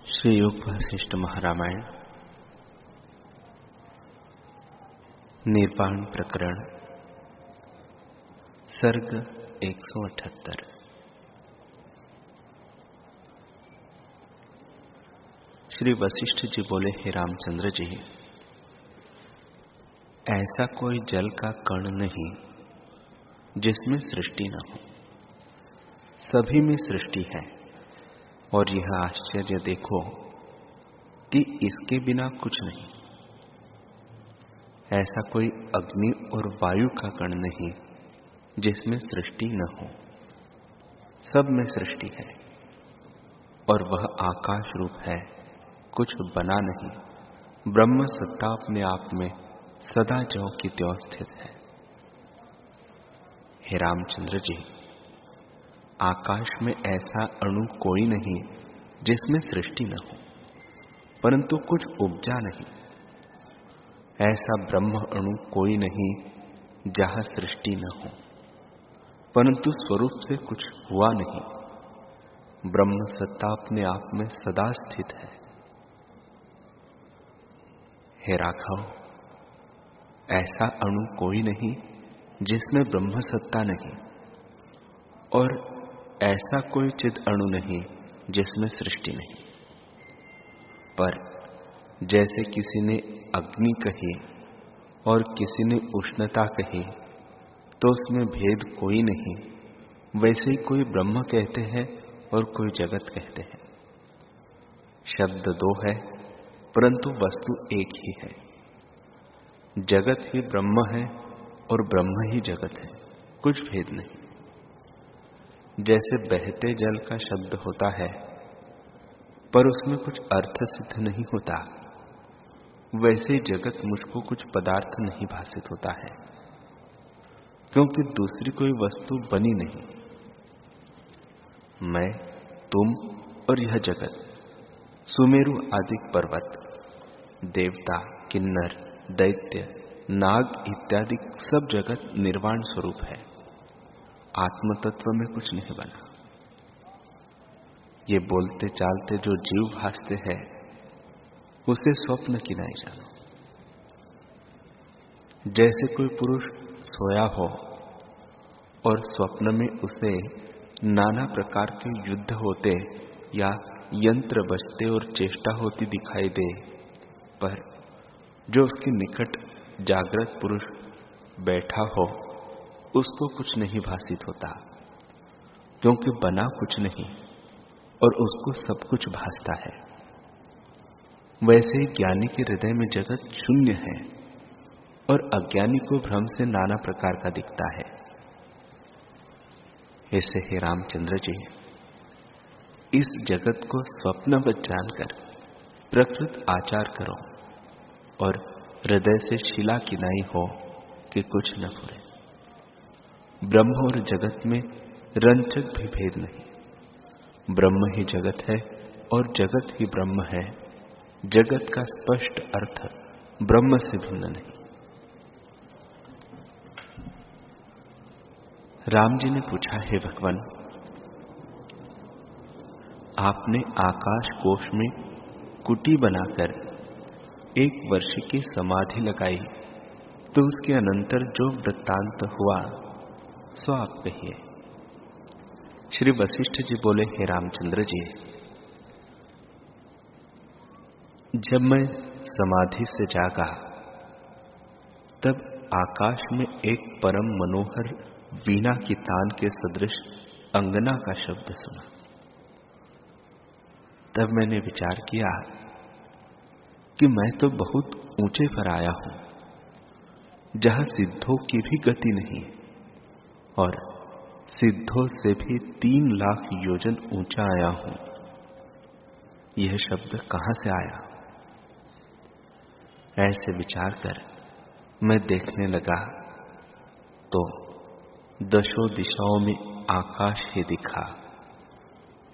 श्री योग वशिष्ठ महारामायण निर्वाण प्रकरण सर्ग 178। श्री वशिष्ठ जी बोले, हे रामचंद्र जी, ऐसा कोई जल का कण नहीं जिसमें सृष्टि न हो। सभी में सृष्टि है। और यह आश्चर्य देखो कि इसके बिना कुछ नहीं। ऐसा कोई अग्नि और वायु का कण नहीं जिसमें सृष्टि न हो। सब में सृष्टि है। और वह आकाश रूप है, कुछ बना नहीं। ब्रह्म सत्ता अपने आप में सदा ज्यों की त्यों स्थित है। हे रामचंद्र जी, आकाश में ऐसा अणु कोई नहीं जिसमें सृष्टि न हो, परंतु कुछ उपजा नहीं। ऐसा ब्रह्म अणु कोई नहीं जहां सृष्टि न हो, परंतु स्वरूप से कुछ हुआ नहीं। ब्रह्म सत्ता अपने आप में सदा स्थित है। हे राघव, ऐसा अणु कोई नहीं जिसमें ब्रह्म सत्ता नहीं, और ऐसा कोई चिद अणु नहीं जिसमें सृष्टि नहीं। पर जैसे किसी ने अग्नि कही और किसी ने उष्णता कही तो उसमें भेद कोई नहीं, वैसे ही कोई ब्रह्म कहते हैं और कोई जगत कहते हैं। शब्द दो है परंतु वस्तु एक ही है। जगत ही ब्रह्म है और ब्रह्म ही जगत है, कुछ भेद नहीं। जैसे बहते जल का शब्द होता है पर उसमें कुछ अर्थ सिद्ध नहीं होता, वैसे जगत मुझको कुछ पदार्थ नहीं भासित होता है, क्योंकि दूसरी कोई वस्तु बनी नहीं। मैं, तुम और यह जगत, सुमेरु आदि पर्वत, देवता, किन्नर, दैत्य, नाग इत्यादि सब जगत निर्वाण स्वरूप है। आत्म तत्व में कुछ नहीं बना। ये बोलते चालते जो जीव भासते हैं उसे स्वप्न की नहीं जानो। जैसे कोई पुरुष सोया हो और स्वप्न में उसे नाना प्रकार के युद्ध होते या यंत्र बजते और चेष्टा होती दिखाई दे, पर जो उसके निकट जागृत पुरुष बैठा हो उसको कुछ नहीं भासित होता, क्योंकि बना कुछ नहीं और उसको सब कुछ भासता है। वैसे ही ज्ञानी के हृदय में जगत शून्य है और अज्ञानी को भ्रम से नाना प्रकार का दिखता है। ऐसे हे रामचंद्र जी, इस जगत को स्वप्नवत जानकर प्रकृत आचार करो और हृदय से शिला किनाई हो कि कुछ न फुरे। ब्रह्म और जगत में रंचक भी भेद नहीं। ब्रह्म ही जगत है और जगत ही ब्रह्म है। जगत का स्पष्ट अर्थ ब्रह्म से भिन्न नहीं। राम जी ने पूछा, हे भगवान, आपने आकाश कोश में कुटी बनाकर 1 वर्ष की समाधि लगाई, तो उसके अनंतर जो वृत्तांत हुआ सो आप कहिए। श्री वशिष्ठ जी बोले, हे रामचंद्र जी, जब मैं समाधि से जागा तब आकाश में एक परम मनोहर वीणा की तान के सदृश अंगना का शब्द सुना। तब मैंने विचार किया कि मैं तो बहुत ऊंचे पर आया हूं, जहां सिद्धों की भी गति नहीं, और सिद्धों से भी 3 लाख योजन ऊंचा आया हूं। यह शब्द कहां से आया? ऐसे विचार कर मैं देखने लगा तो दशों दिशाओं में आकाश ही दिखा,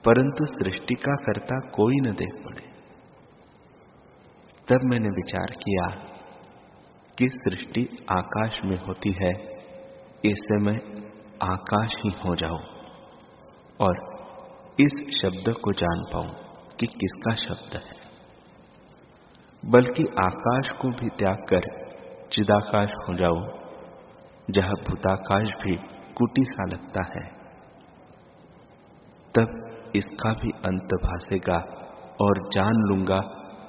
परंतु सृष्टि का कर्ता कोई न देख पड़े। तब मैंने विचार किया कि सृष्टि आकाश में होती है, इससे मैं आकाश ही हो जाऊं और इस शब्द को जान पाऊं कि किसका शब्द है, बल्कि आकाश को भी त्याग कर चिदाकाश हो जाओ, जहां भूताकाश भी कुटी सा लगता है, तब इसका भी अंत भासेगा और जान लूंगा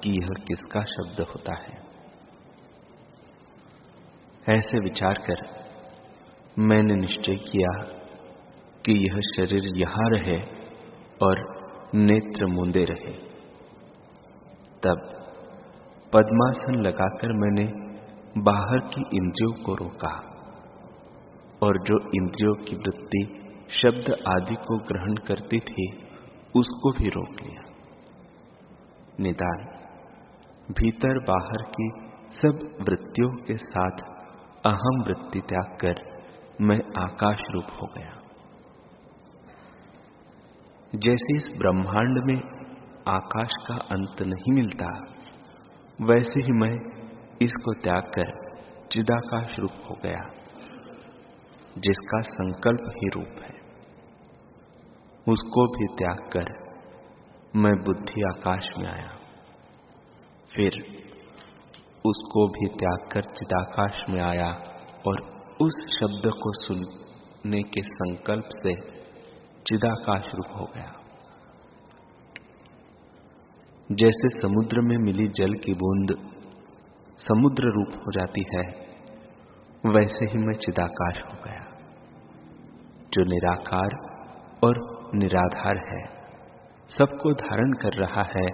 कि यह किसका शब्द होता है। ऐसे विचार कर मैंने निश्चय किया कि यह शरीर यहां रहे और नेत्र मूंदे रहे। तब पद्मासन लगाकर मैंने बाहर की इंद्रियों को रोका और जो इंद्रियों की वृत्ति शब्द आदि को ग्रहण करती थी उसको भी रोक लिया। निदान भीतर बाहर की सब वृत्तियों के साथ अहम वृत्ति त्याग कर मैं आकाश रूप हो गया। जैसे इस ब्रह्मांड में आकाश का अंत नहीं मिलता, वैसे ही मैं इसको त्याग कर चिदाकाश रूप हो गया, जिसका संकल्प ही रूप है। उसको भी त्याग कर मैं बुद्धि आकाश में आया, फिर उसको भी त्याग कर चिदाकाश में आया और उस शब्द को सुनने के संकल्प से चिदाकाश रूप हो गया। जैसे समुद्र में मिली जल की बूंद समुद्र रूप हो जाती है, वैसे ही मैं चिदाकाश हो गया, जो निराकार और निराधार है, सबको धारण कर रहा है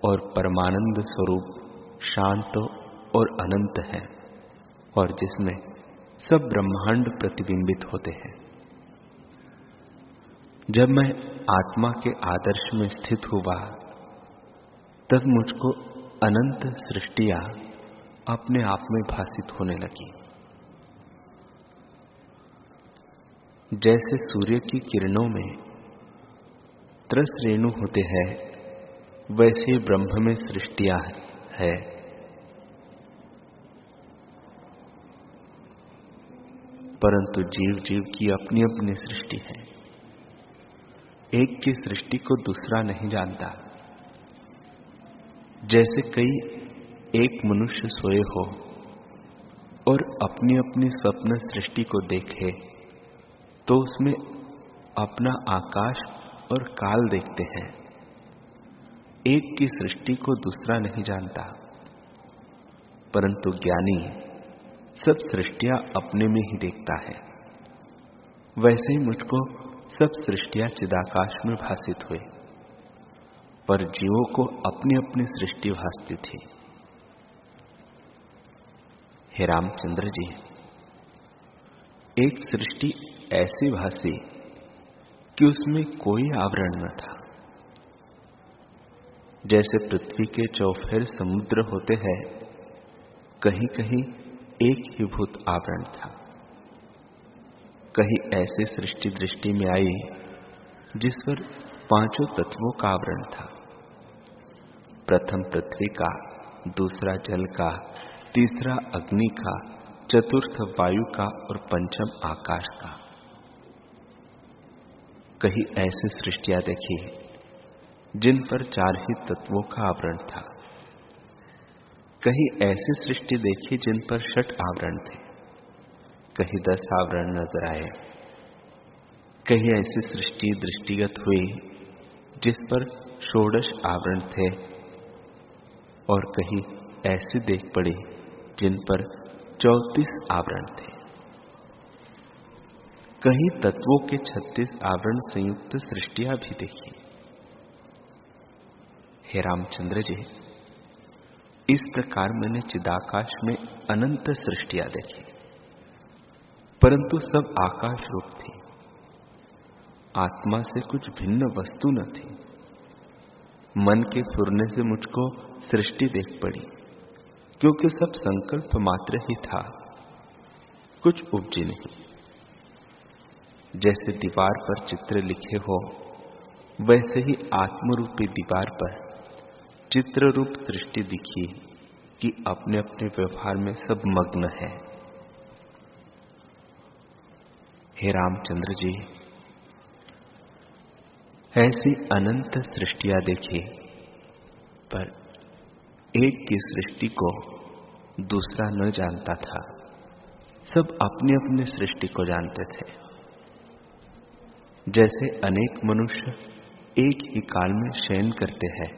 और परमानंद स्वरूप शांत और अनंत है, और जिसमें सब ब्रह्मांड प्रतिबिंबित होते हैं। जब मैं आत्मा के आदर्श में स्थित हुआ, तब मुझको अनंत सृष्टियां अपने आप में भासित होने लगी। जैसे सूर्य की किरणों में त्रस रेणु होते हैं, वैसे ब्रह्म में सृष्टियां है। परंतु जीव जीव की अपनी अपनी सृष्टि है। एक की सृष्टि को दूसरा नहीं जानता। जैसे कई एक मनुष्य सोए हो और अपनी अपनी स्वप्न सृष्टि को देखे, तो उसमें अपना आकाश और काल देखते हैं। एक की सृष्टि को दूसरा नहीं जानता, परंतु ज्ञानी सब सृष्टियां अपने में ही देखता है। वैसे ही मुझको सब सृष्टियां चिदाकाश में भासित हुई, पर जीवों को अपनी अपनी सृष्टि भासती थी। हे रामचंद्र जी, एक सृष्टि ऐसी भासी कि उसमें कोई आवरण न था। जैसे पृथ्वी के चौफेर समुद्र होते हैं, कहीं कहीं एक ही भूत आवरण था। कहीं ऐसी सृष्टि दृष्टि में आई जिस पर पांचों तत्वों का आवरण था। प्रथम पृथ्वी का, दूसरा जल का, तीसरा अग्नि का, चतुर्थ वायु का और पंचम आकाश का। कहीं ऐसी सृष्टियां देखी जिन पर चार ही तत्वों का आवरण था। कहीं ऐसी सृष्टि देखी जिन पर 6 आवरण थे। कहीं 10 आवरण नजर आए। कहीं ऐसी सृष्टि दृष्टिगत हुई जिस पर 16 आवरण थे, और कहीं ऐसी देख पड़ी जिन पर 34 आवरण थे। कहीं तत्वों के 36 आवरण संयुक्त सृष्टियां भी देखी। हे रामचंद्र जी, इस प्रकार मैंने चिदाकाश में अनंत सृष्टियां देखी, परंतु सब आकाश रूप थी। आत्मा से कुछ भिन्न वस्तु न थी। मन के फुरने से मुझको सृष्टि देख पड़ी, क्योंकि सब संकल्प मात्र ही था, कुछ उपजी नहीं। जैसे दीवार पर चित्र लिखे हो, वैसे ही आत्मरूपी दीवार पर चित्र रूप सृष्टि दिखी कि अपने अपने व्यवहार में सब मग्न है। हे रामचंद्र जी, ऐसी अनंत सृष्टियां देखी पर एक की सृष्टि को दूसरा न जानता था। सब अपनी अपनी सृष्टि को जानते थे। जैसे अनेक मनुष्य एक ही काल में शयन करते हैं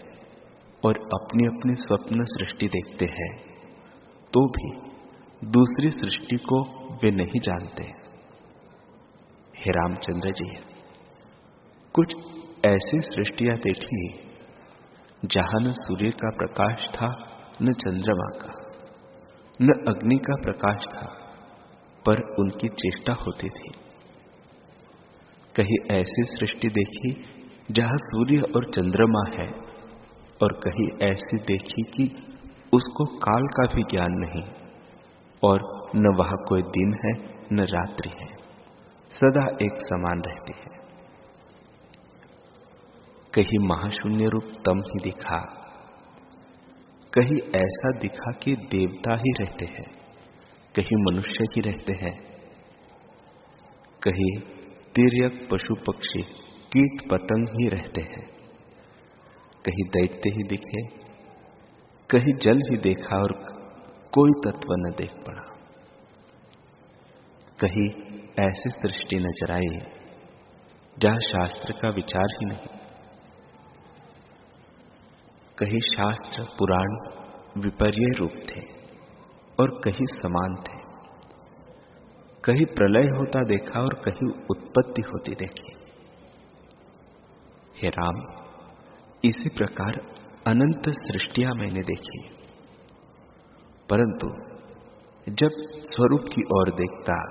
और अपनी अपनी स्वप्न सृष्टि देखते हैं, तो भी दूसरी सृष्टि को वे नहीं जानते। हे रामचंद्र जी, कुछ ऐसी सृष्टियां देखी जहां न सूर्य का प्रकाश था, न चंद्रमा का, न अग्नि का प्रकाश था, पर उनकी चेष्टा होती थी। कहीं ऐसी सृष्टि देखी जहां सूर्य और चंद्रमा है, और कहीं ऐसी देखी कि उसको काल का भी ज्ञान नहीं, और न वहां कोई दिन है न रात्रि है, सदा एक समान रहती है। कहीं महाशून्य रूप तम ही दिखा, कहीं ऐसा दिखा कि देवता ही रहते हैं, कहीं मनुष्य ही रहते हैं, कहीं तिर्यक पशु पक्षी कीट पतंग ही रहते हैं, कहीं दैत्य ही दिखे, कहीं जल ही देखा और कोई तत्व न देख पड़ा। कहीं ऐसी सृष्टि नजर आई जहां शास्त्र का विचार ही नहीं। कहीं शास्त्र पुराण विपर्य रूप थे और कहीं समान थे। कहीं प्रलय होता देखा और कहीं उत्पत्ति होती देखी। हे राम, इसी प्रकार अनंत सृष्टियां मैंने देखी, परंतु जब स्वरूप की ओर देखता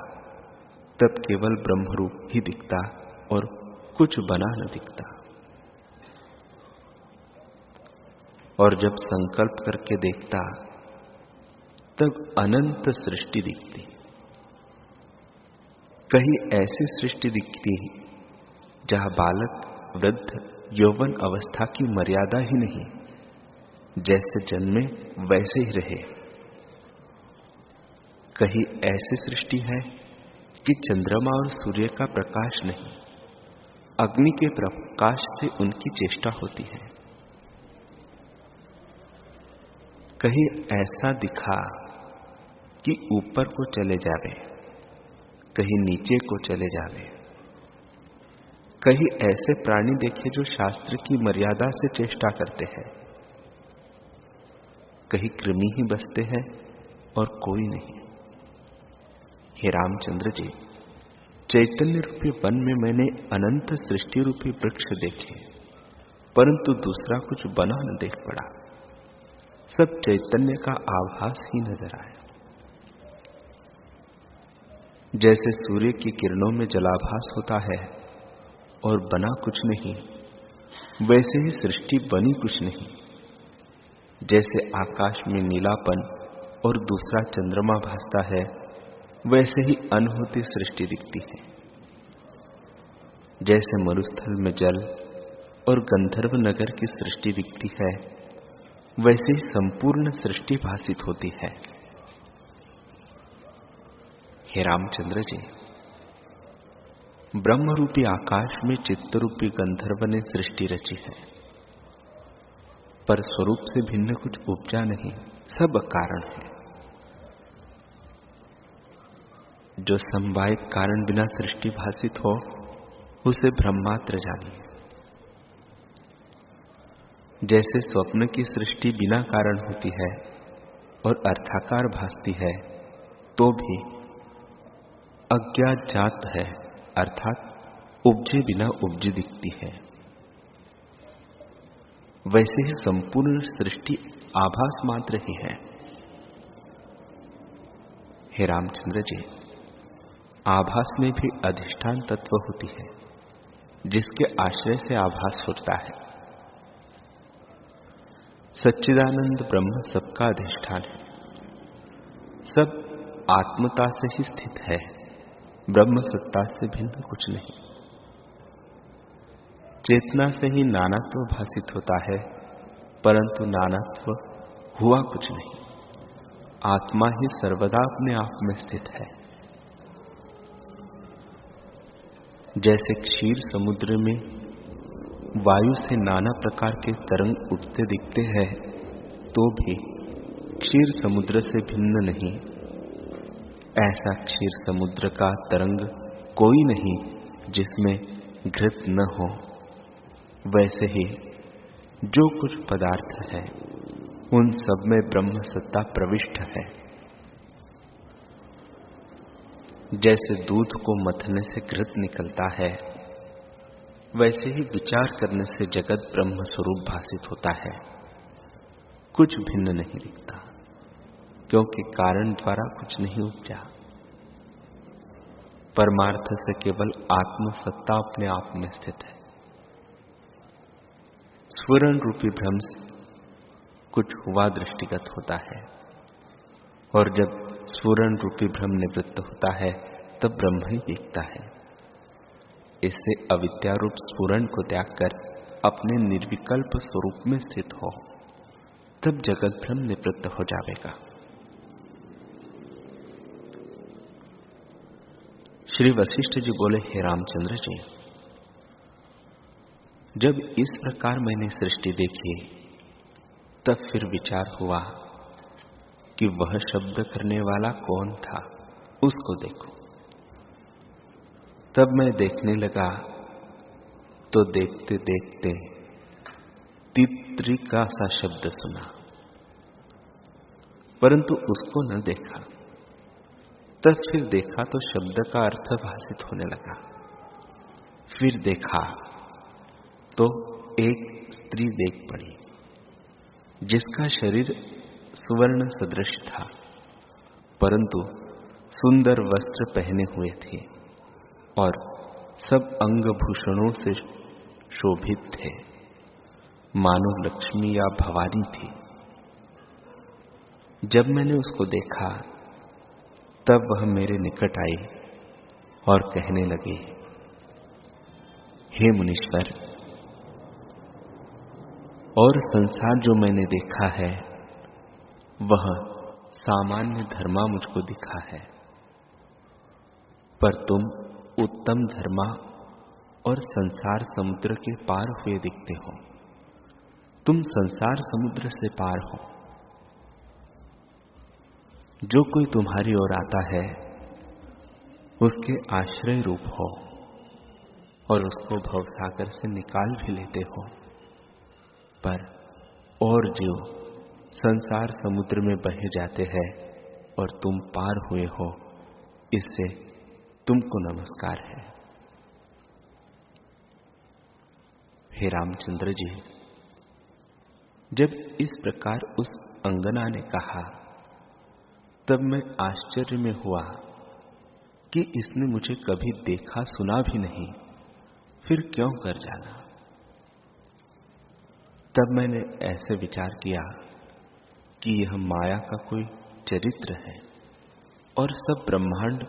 तब केवल ब्रह्मरूप ही दिखता और कुछ बना न दिखता। और जब संकल्प करके देखता तब अनंत सृष्टि दिखती। कहीं ऐसी सृष्टि दिखती जहां बालक, वृद्ध, यौवन अवस्था की मर्यादा ही नहीं, जैसे जन्मे वैसे ही रहे। कहीं ऐसी सृष्टि है कि चंद्रमा और सूर्य का प्रकाश नहीं, अग्नि के प्रकाश से उनकी चेष्टा होती है। कहीं ऐसा दिखा कि ऊपर को चले जावे, कहीं नीचे को चले जावे। कहीं ऐसे प्राणी देखे जो शास्त्र की मर्यादा से चेष्टा करते हैं, कहीं कृमि ही बसते हैं और कोई नहीं। हे रामचंद्र जी, चैतन्य रूपी वन में मैंने अनंत सृष्टि रूपी वृक्ष देखे, परंतु दूसरा कुछ बना न देख पड़ा। सब चैतन्य का आभास ही नजर आया। जैसे सूर्य की किरणों में जलाभास होता है और बना कुछ नहीं, वैसे ही सृष्टि बनी कुछ नहीं। जैसे आकाश में नीलापन और दूसरा चंद्रमा भासता है, वैसे ही अनहोती सृष्टि दिखती है। जैसे मरुस्थल में जल और गंधर्व नगर की सृष्टि दिखती है, वैसे ही संपूर्ण सृष्टि भासित होती है। हे रामचंद्र जी, ब्रह्म रूपी आकाश में चित्त रूपी गंधर्व ने सृष्टि रची है, पर स्वरूप से भिन्न कुछ उपजा नहीं, सब कारण है। जो समवाय कारण बिना सृष्टि भासित हो, उसे ब्रह्मात्र जानिए। जैसे स्वप्न की सृष्टि बिना कारण होती है और अर्थाकार भासती है, तो भी अज्ञात जात है, अर्थात उपजे बिना उपजी दिखती है। वैसे ही संपूर्ण सृष्टि आभास मात्र ही है। हे रामचंद्र जी, आभास में भी अधिष्ठान तत्व होती है, जिसके आश्रय से आभास होता है। सच्चिदानंद ब्रह्म सबका अधिष्ठान है, सब आत्मता से ही स्थित है, ब्रह्म सत्ता से भिन्न कुछ नहीं। चेतना से ही नानात्व भासित होता है, परंतु नानात्व हुआ कुछ नहीं। आत्मा ही सर्वदा अपने आप में स्थित है। जैसे क्षीर समुद्र में वायु से नाना प्रकार के तरंग उठते दिखते हैं, तो भी क्षीर समुद्र से भिन्न नहीं। ऐसा क्षीर समुद्र का तरंग कोई नहीं जिसमें घृत न हो। वैसे ही जो कुछ पदार्थ है उन सब में ब्रह्म सत्ता प्रविष्ट है। जैसे दूध को मथने से घृत निकलता है, वैसे ही विचार करने से जगत ब्रह्म स्वरूप भासित होता है, कुछ भिन्न नहीं दिखता, क्योंकि कारण द्वारा कुछ नहीं उपजा। परमार्थ से केवल आत्म सत्ता अपने आप में स्थित है। स्फुरण रूपी भ्रम से कुछ हुआ दृष्टिगत होता है, और जब स्फुरण रूपी भ्रम निवृत्त होता है तब ब्रह्म ही दिखता है। इससे अविद्या रूप स्फुरण को त्याग कर अपने निर्विकल्प स्वरूप में स्थित हो, तब जगत भ्रम निवृत्त हो जाएगा। श्री वशिष्ठ जी बोले, हे रामचंद्र जी, जब इस प्रकार मैंने सृष्टि देखी तब फिर विचार हुआ कि वह शब्द करने वाला कौन था, उसको देखो। तब मैं देखने लगा तो देखते देखते तित्रिका सा शब्द सुना, परंतु उसको न देखा। तब फिर देखा तो शब्द का अर्थ भासित होने लगा। फिर देखा तो एक स्त्री देख पड़ी, जिसका शरीर सुवर्ण सदृश था, परंतु सुंदर वस्त्र पहने हुए थे और सब अंग भूषणों से शोभित थे, मानो लक्ष्मी या भवानी थी। जब मैंने उसको देखा तब वह मेरे निकट आई और कहने लगी, हे मुनीश्वर, और संसार जो मैंने देखा है वह सामान्य धर्मा मुझको दिखा है, पर तुम उत्तम धर्मा और संसार समुद्र के पार हुए दिखते हो। तुम संसार समुद्र से पार हो। जो कोई तुम्हारी ओर आता है उसके आश्रय रूप हो और उसको भवसागर से निकाल भी लेते हो, पर और जीव संसार समुद्र में बहे जाते हैं और तुम पार हुए हो, इससे तुमको नमस्कार है। हे रामचंद्र जी, जब इस प्रकार उस अंगना ने कहा तब मैं आश्चर्य में हुआ कि इसने मुझे कभी देखा सुना भी नहीं, फिर क्यों कर जाना। तब मैंने ऐसे विचार किया कि यह माया का कोई चरित्र है और सब ब्रह्मांड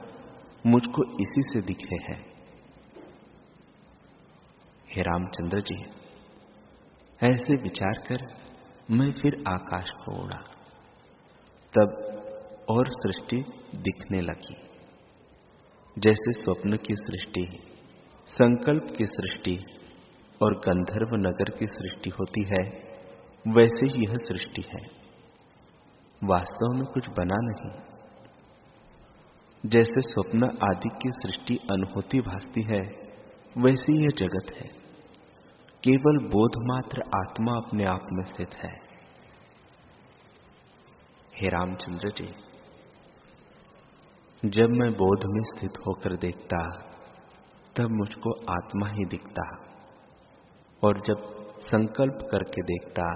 मुझको इसी से दिखे है। हे रामचंद्र जी, ऐसे विचार कर मैं फिर आकाश को उड़ा। तब और सृष्टि दिखने लगी। जैसे स्वप्न की सृष्टि, संकल्प की सृष्टि और गंधर्व नगर की सृष्टि होती है, वैसे ही यह सृष्टि है। वास्तव में कुछ बना नहीं। जैसे स्वप्न आदि की सृष्टि अनहोती भासती है, वैसी यह जगत है। केवल बोध मात्र आत्मा अपने आप में स्थित है। हे रामचंद्र जी, जब मैं बोध में स्थित होकर देखता तब मुझको आत्मा ही दिखता, और जब संकल्प करके देखता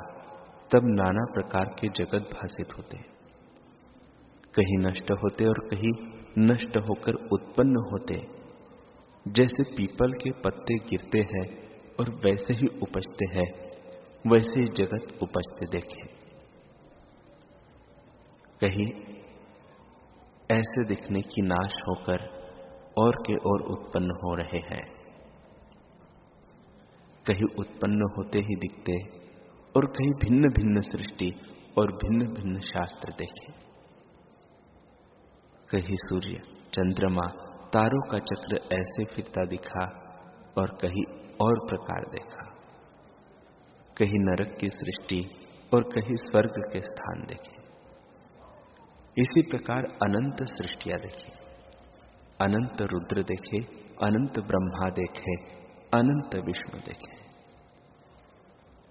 तब नाना प्रकार के जगत भासित होते, कहीं नष्ट होते और कहीं नष्ट होकर उत्पन्न होते। जैसे पीपल के पत्ते गिरते हैं और वैसे ही उपजते हैं, वैसे ही जगत उपजते देखे। कहीं ऐसे दिखने की नाश होकर और के और उत्पन्न हो रहे हैं, कहीं उत्पन्न होते ही दिखते और कहीं भिन्न भिन्न सृष्टि और भिन्न भिन्न शास्त्र देखे। कहीं सूर्य, चंद्रमा, तारों का चक्र ऐसे फिरता दिखा और कहीं और प्रकार देखा। कहीं नरक की सृष्टि और कहीं स्वर्ग के स्थान देखे। इसी प्रकार अनंत सृष्टियां देखी, अनंत रुद्र देखे, अनंत ब्रह्मा देखे, अनंत विष्णु देखे।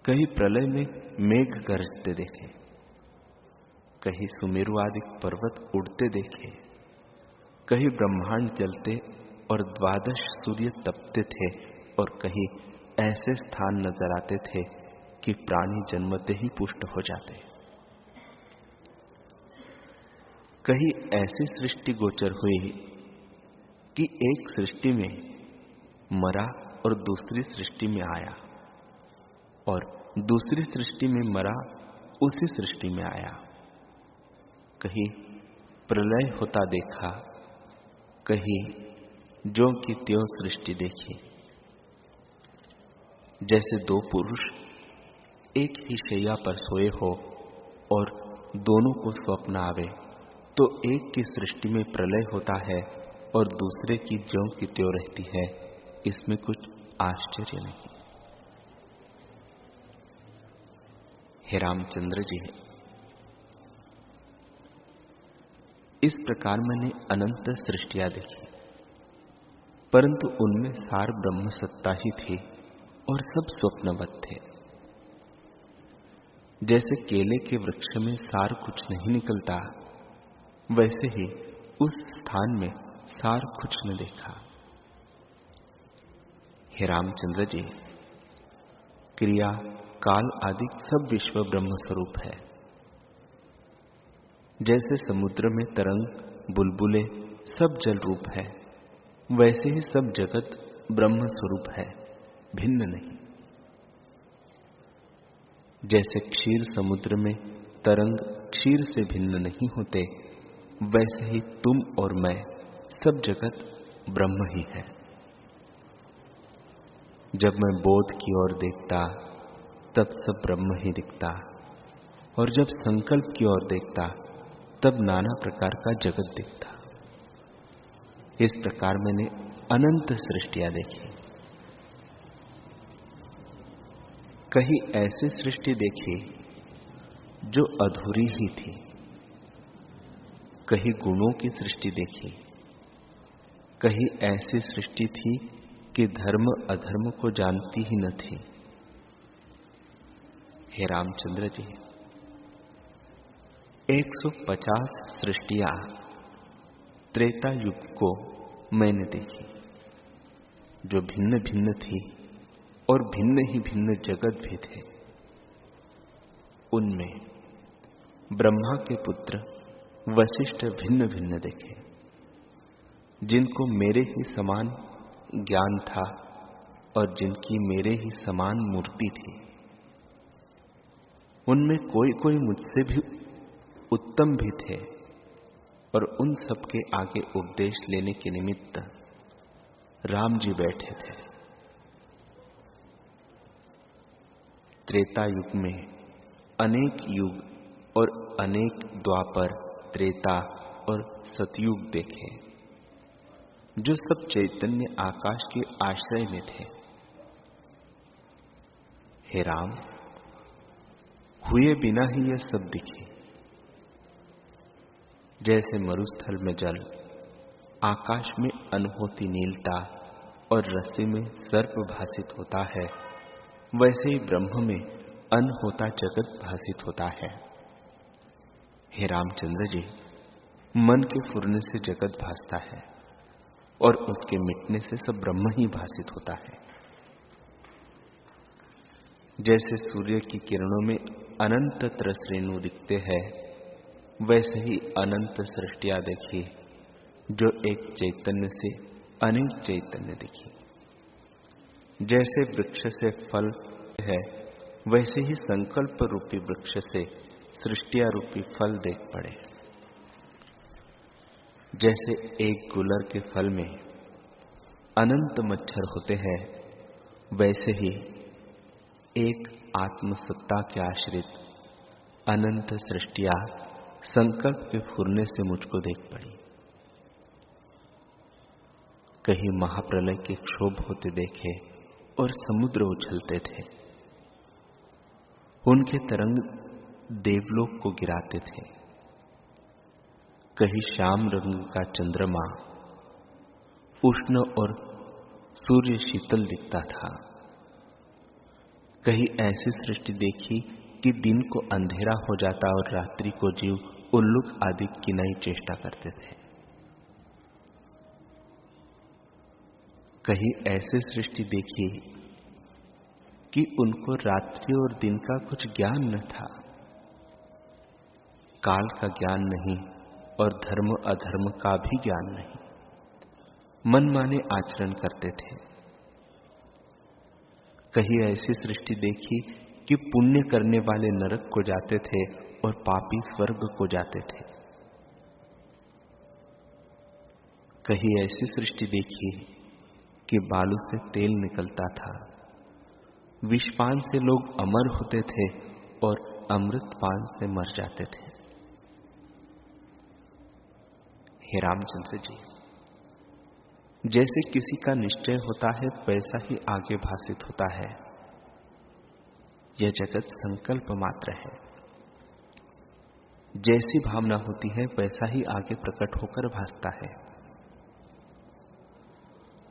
कहीं प्रलय में मेघ गरजते देखे, कहीं सुमेरु आदि पर्वत उड़ते देखे, कहीं ब्रह्मांड जलते और 12 सूर्य तपते थे, और कहीं ऐसे स्थान नजर आते थे कि प्राणी जन्मते ही पुष्ट हो जाते। कहीं ऐसी सृष्टि गोचर हुई कि एक सृष्टि में मरा और दूसरी सृष्टि में आया, और दूसरी सृष्टि में मरा उसी सृष्टि में आया। कहीं प्रलय होता देखा, कहीं ज्यों की त्यों सृष्टि देखी। जैसे दो पुरुष एक ही शैया पर सोए हो और दोनों को स्वप्न आवे, तो एक की सृष्टि में प्रलय होता है और दूसरे की ज्यों की त्यों रहती है। इसमें कुछ आश्चर्य नहीं। हे रामचंद्र जी, इस प्रकार मैंने अनंत सृष्टियां देखी, परंतु उनमें सार ब्रह्म सत्ता ही थी और सब स्वप्नवत थे। जैसे केले के वृक्ष में सार कुछ नहीं निकलता, वैसे ही उस स्थान में सार कुछ न देखा। हे रामचंद्र जी, क्रिया काल आदि सब विश्व ब्रह्म स्वरूप है। जैसे समुद्र में तरंग बुलबुले सब जल रूप है, वैसे ही सब जगत ब्रह्म स्वरूप है, भिन्न नहीं। जैसे क्षीर समुद्र में तरंग क्षीर से भिन्न नहीं होते, वैसे ही तुम और मैं सब जगत ब्रह्म ही है। जब मैं बोध की ओर देखता तब सब ब्रह्म ही दिखता, और जब संकल्प की ओर देखता तब नाना प्रकार का जगत दिखता। इस प्रकार मैंने अनंत सृष्टियां देखी। कहीं ऐसी सृष्टि देखी जो अधूरी ही थी, कहीं गुणों की सृष्टि देखी, कहीं ऐसी सृष्टि थी कि धर्म अधर्म को जानती ही न थी। हे रामचंद्र जी, 150 सृष्टियां त्रेता युग को मैंने देखी, जो भिन्न भिन्न थी और भिन्न ही भिन्न जगत भी थे। उनमें ब्रह्मा के पुत्र वशिष्ठ भिन्न भिन्न देखे, जिनको मेरे ही समान ज्ञान था और जिनकी मेरे ही समान मूर्ति थी। उनमें कोई कोई मुझसे भी उत्तम भी थे, और उन सबके आगे उपदेश लेने के निमित्त राम जी बैठे थे। त्रेता युग में अनेक युग और अनेक द्वापर, त्रेता और सतयुग देखे, जो सब चैतन्य आकाश के आश्रय में थे। हे राम, हुए बिना ही यह सब दिखे। जैसे मरुस्थल में जल, आकाश में अनहोती नीलता और रस्सी में सर्प भासित होता है, वैसे ही ब्रह्म में अनहोता जगत भासित होता है। हे रामचंद्र जी, मन के फुरने से जगत भासता है और उसके मिटने से सब ब्रह्म ही भासित होता है। जैसे सूर्य की किरणों में अनंत तरस रेणु दिखते हैं, वैसे ही अनंत सृष्टियां देखी, जो एक चैतन्य से अनेक चैतन्य दिखी। जैसे वृक्ष से फल है, वैसे ही संकल्प रूपी वृक्ष से सृष्टिया रूपी फल देख पड़े। जैसे एक गुलर के फल में अनंत मच्छर होते हैं, वैसे ही एक आत्मसत्ता के आश्रित अनंत सृष्टियां संकल्प के फुरने से मुझको देख पड़ी। कहीं महाप्रलय के क्षोभ होते देखे और समुद्र उछलते थे, उनके तरंग देवलोक को गिराते थे। कहीं श्याम रंग का चंद्रमा उष्ण और सूर्य शीतल दिखता था। कहीं ऐसी सृष्टि देखी कि दिन को अंधेरा हो जाता और रात्रि को जीव उल्लुक आदि की नई चेष्टा करते थे। कहीं ऐसी सृष्टि देखी कि उनको रात्रि और दिन का कुछ ज्ञान न था, काल का ज्ञान नहीं और धर्म अधर्म का भी ज्ञान नहीं, मनमाने आचरण करते थे। कहीं ऐसी सृष्टि देखी कि पुण्य करने वाले नरक को जाते थे और पापी स्वर्ग को जाते थे। कहीं ऐसी सृष्टि देखी कि बालू से तेल निकलता था, विषपान से लोग अमर होते थे और अमृतपान से मर जाते थे। हे रामचंद्र जी, जैसे किसी का निश्चय होता है वैसा ही आगे भासित होता है। यह जगत संकल्प मात्र है। जैसी भावना होती है वैसा ही आगे प्रकट होकर भासता है।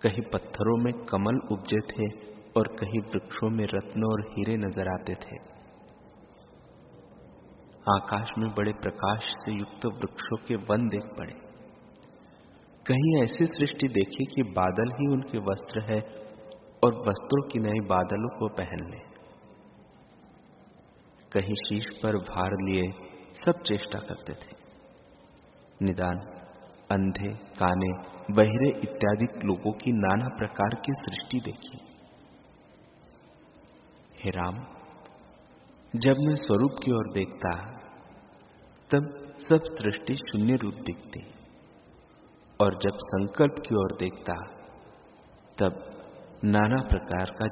कहीं पत्थरों में कमल उपजे थे और कहीं वृक्षों में रत्न और हीरे नजर आते थे। आकाश में बड़े प्रकाश से युक्त वृक्षों के वन देख पड़े। कहीं ऐसी सृष्टि देखी कि बादल ही उनके वस्त्र है और वस्त्रों की नई बादलों को पहन ले। कहीं शीश पर भार लिए सब चेष्टा करते थे। निदान अंधे, काने, बहिरे इत्यादि लोगों की नाना प्रकार की सृष्टि देखी। हे राम, जब मैं स्वरूप की ओर देखता तब सब सृष्टि शून्य रूप दिखती, और जब संकल्प की ओर देखता तब नाना प्रकार का